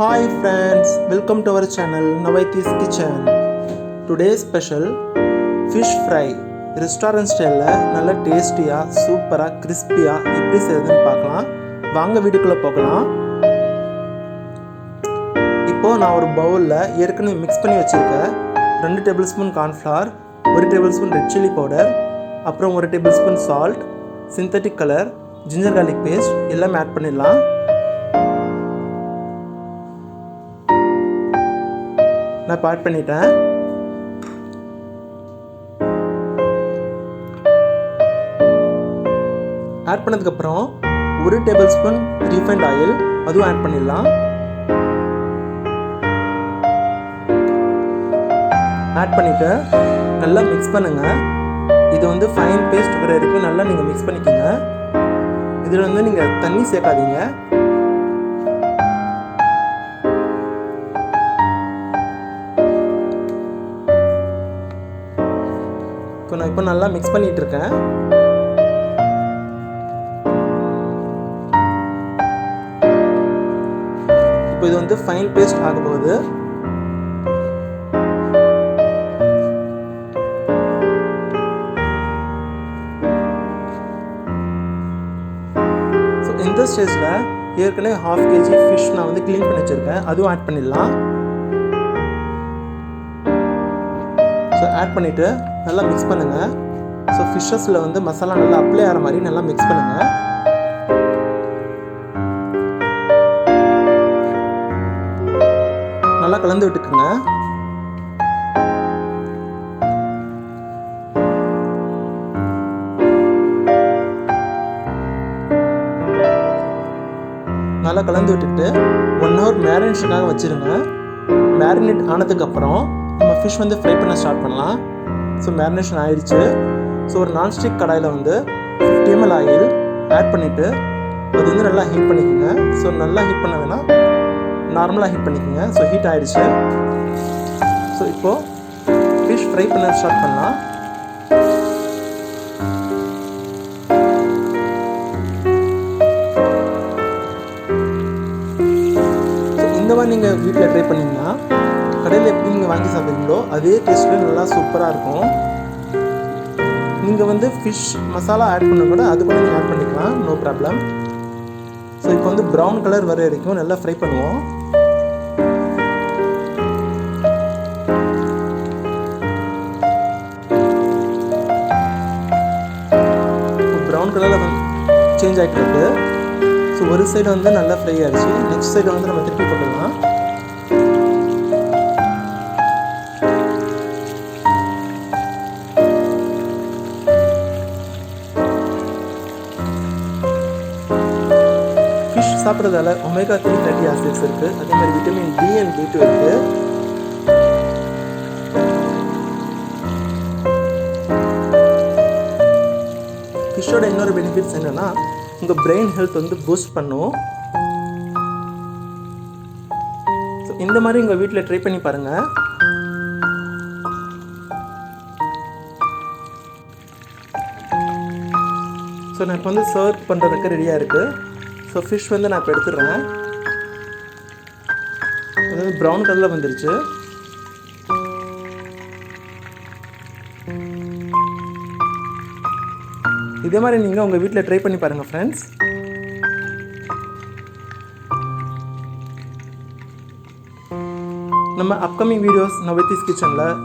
Hi friends, welcome to our channel Nawaity's Kitchen. Today's special fish fry. Restaurant style நல்ல டேஸ்டியா சூப்பரா கிறிஸ்பியா எப்படி செய்யறதுன்னு பார்க்கலாம். வாங்க வீடியோக்குள்ள போகலாம். இப்போ நான் ஒரு பவுல்ல ஏற்கனவே மிக்ஸ் பண்ணி வச்சிருக்கேன் 2 tablespoon corn flour, 1 tablespoon red chilli powder, அப்புறம் 1 tablespoon salt, synthetic color, ginger garlic paste எல்லாம் ஆட் பண்ணிடலாம். நான் ஆட் பண்ணிட்டேன். ஆட் பண்ணதுக்கு அப்புறம் 1 டேபிள்ஸ்பூன் ரீஃபைண்ட் ஆயில் அதுவும் ஆட் பண்ணிடலாம். ஆட் பண்ணிட்டு நல்லா மிக்ஸ் பண்ணுங்க. இது வந்து ஃபைன் பேஸ்ட் வர வரைக்கும் நல்லா நீங்க மிக்ஸ் பண்ணிக்கங்க. இதுல வந்து நீங்க தண்ணி சேர்க்காதீங்க. நான் இப்போ நல்லா மிக்ஸ் பண்ணிட்டு இருக்கேன். இப்போ இது வந்து ஃபைன் பேஸ்ட் ஆக போகுது. ஸோ இந்த ஸ்டேஜில் ஏற்கனவே 1/2 kg ஃபிஷ் நான் வந்து க்ளீன் பண்ணி வச்சுருக்கேன், அதுவும் ஆட் பண்ணிடலாம். ஸோ ஆட் பண்ணிவிட்டு நல்லா மிக்ஸ் பண்ணுங்கள். ஸோ ஃபிஷ்ஷஸில் வந்து மசாலா நல்லா அப்ளை ஆகிற மாதிரி நல்லா மிக்ஸ் பண்ணுங்கள். நல்லா கலந்து விட்டுக்குங்க. நல்லா கலந்து விட்டுட்டு 1 hour மேரினேஷனாக வச்சுருங்க. மேரினேட் ஆனதுக்கப்புறம் நம்ம ஃபிஷ் வந்து ஃப்ரை பண்ண ஸ்டார்ட் பண்ணலாம். ஸோ மேரினேஷன் ஆயிடுச்சு. ஸோ ஒரு நான்ஸ்டிக் கடாயில் வந்து 50 ml ஆயில் ஆட் பண்ணிவிட்டு அது வந்து நல்லா ஹீட் பண்ணிக்கோங்க. ஸோ நல்லா ஹீட் பண்ண வேணாம், நார்மலாக ஹீட் பண்ணிக்கோங்க. ஸோ ஹீட் ஆயிடுச்சு. ஸோ இப்போது ஃபிஷ் ஃப்ரை பண்ண ஸ்டார்ட் பண்ணலாம். ஸோ இந்த மாதிரி நீங்கள் வீட்டில் ட்ரை பண்ணிங்கன்னா கடையில் எப்படி நீங்கள் வாங்கி சாப்பிட்றீங்களோ அதே டேஸ்ட்டில் நல்லா சூப்பராக இருக்கும். நீங்கள் வந்து ஃபிஷ் மசாலா ஆட் பண்ண கூட அது கூட நீங்கள் ஆட் பண்ணிக்கலாம், நோ ப்ராப்ளம். ஸோ இப்போ வந்து ப்ரௌன் கலர் வர வரைக்கும் நல்லா ஃப்ரை பண்ணுவோம். ப்ரௌன் கலரில் சேஞ்ச் ஆகிட்டு இருக்கு. ஸோ ஒரு சைடு வந்து நல்லா ஃப்ரை ஆகிடுச்சு. நெக்ஸ்ட் சைடு வந்து நம்ம திருப்பி போட்டுடலாம். ஃபிஷ் சாப்பிட்றதால ஒமேகா 3 ஃபேட்டி ஆசிட்ஸ் இருக்குது. அதே மாதிரி விட்டமின் D and B2 இருக்குது. ஃபிஷ்ஷோட இன்னொரு பெனிஃபிட்ஸ் என்னென்னா உங்கள் பிரெயின் ஹெல்த் வந்து பூஸ்ட் பண்ணும். ஸோ இந்த மாதிரி உங்கள் வீட்டில் ட்ரை பண்ணி பாருங்கள். ஸோ நான் இப்போ வந்து சர்வ் பண்ணுறதுக்கு ரெடியாக இருக்குது. ஸோ ஃபிஷ் வந்து நான் இப்போ எடுத்துடுறேன். அதாவது ப்ரௌன் கலரில் வந்துருச்சு. இதே மாதிரி நீங்கள் உங்கள் வீட்டில் ட்ரை பண்ணி பாருங்கள் ஃப்ரெண்ட்ஸ். நம்ம அப்கமிங் வீடியோஸ் நவைத்திஸ் கிச்சனில்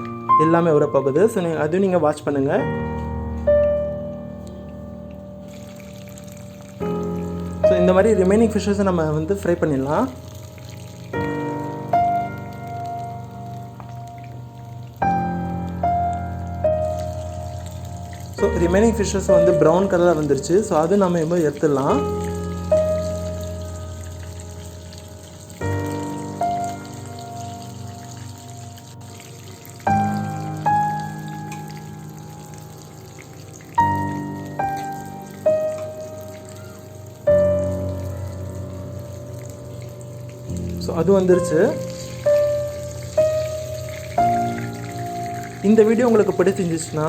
எல்லாமே வரப்போகுது. ஸோ அதுவும் நீங்கள் வாட்ச் பண்ணுங்கள். ஸோ இந்த மாதிரி ரிமைனிங் ஃபிஷ்ஷஸை நம்ம வந்து ஃப்ரை பண்ணிடலாம். ஸோ ரிமைனிங் ஃபிஷ்ஷஸ் வந்து ப்ரௌன் கலரில் வந்துருச்சு. ஸோ அது நம்ம இப்போ எடுத்துடலாம். ஸோ அது வந்துருச்சு. இந்த வீடியோ உங்களுக்கு பிடிச்சிருந்துச்சுன்னா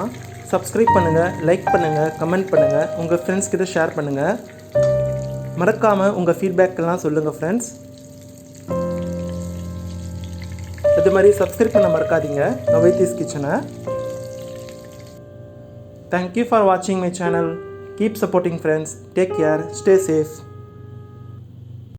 சப்ஸ்கிரைப் பண்ணுங்கள், லைக் பண்ணுங்கள், கமெண்ட் பண்ணுங்கள், உங்கள் ஃப்ரெண்ட்ஸ் கிட்ட ஷேர் பண்ணுங்கள். மறக்காமல் உங்கள் ஃபீட்பேக்கெல்லாம் சொல்லுங்கள் ஃப்ரெண்ட்ஸ். இது மாதிரி சப்ஸ்கிரைப் பண்ண மறக்காதீங்க நவைத்திஸ் கிச்சனை. Thank you for watching my channel. Keep supporting friends. Take care. Stay safe.